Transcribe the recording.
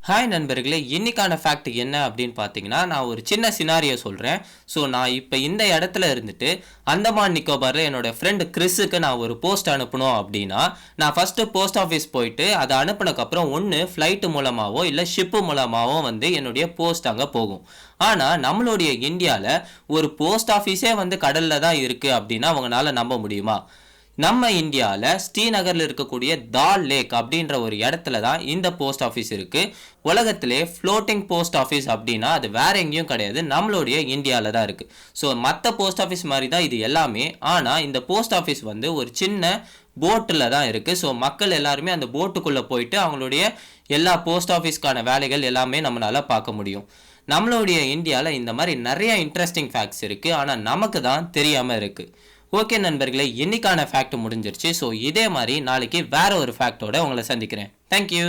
Hi நண்பர்களே, இன்னைக்கான fact என்ன அப்படின்னு பார்த்தீங்கன்னா, நான் ஒரு சின்ன சினாரியோ சொல்கிறேன். ஸோ நான் இப்போ இந்த இடத்துல இருந்துட்டு அந்தமான் நிக்கோபாரில் என்னோட ஃப்ரெண்டு கிறிஸுக்கு நான் ஒரு போஸ்ட் அனுப்பணும் அப்படின்னா, நான் ஃபஸ்ட்டு போஸ்ட் ஆஃபீஸ் போயிட்டு அதை அனுப்புனதுக்கப்புறம் ஒன்று ஃப்ளைட்டு மூலமாகவோ இல்லை ஷிப்பு மூலமாகவோ வந்து என்னுடைய போஸ்ட் அங்கே போகும். ஆனால் நம்மளுடைய இந்தியாவில் ஒரு போஸ்ட் ஆஃபீஸே வந்து கடலில் தான் இருக்குது அப்படின்னா அவங்களால நம்ப முடியுமா? நம்ம இந்தியாவில் ஸ்ரீநகரில் இருக்கக்கூடிய தால் லேக் அப்படின்ற ஒரு இடத்துல தான் இந்த போஸ்ட் ஆஃபீஸ் இருக்குது. உலகத்திலே ஃப்ளோட்டிங் போஸ்ட் ஆஃபீஸ் அப்படின்னா அது வேற எங்கேயும் கிடையாது, நம்மளுடைய இந்தியாவில் தான் இருக்குது. ஸோ மற்ற போஸ்ட் ஆஃபீஸ் மாதிரி தான் இது எல்லாமே. ஆனால் இந்த போஸ்ட் ஆஃபீஸ் வந்து ஒரு சின்ன போட்டில் தான் இருக்குது. ஸோ மக்கள் எல்லாருமே அந்த போட்டுக்குள்ளே போயிட்டு அவங்களுடைய எல்லா போஸ்ட் ஆஃபீஸ்க்கான வேலைகள் எல்லாமே நம்மளால் பார்க்க முடியும். நம்மளுடைய இந்தியாவில் இந்த மாதிரி நிறைய இன்ட்ரெஸ்டிங் ஃபேக்ட்ஸ் இருக்குது, ஆனால் நமக்கு தான் தெரியாமல் இருக்குது. ஓகே நண்பர்களே, இன்னைக்கான ஃபேக்ட் முடிஞ்சிருச்சு. ஸோ இதே மாதிரி நாளைக்கு வேற ஒரு ஃபேக்டோட உங்களை சந்திக்கிறேன். தேங்க்யூ.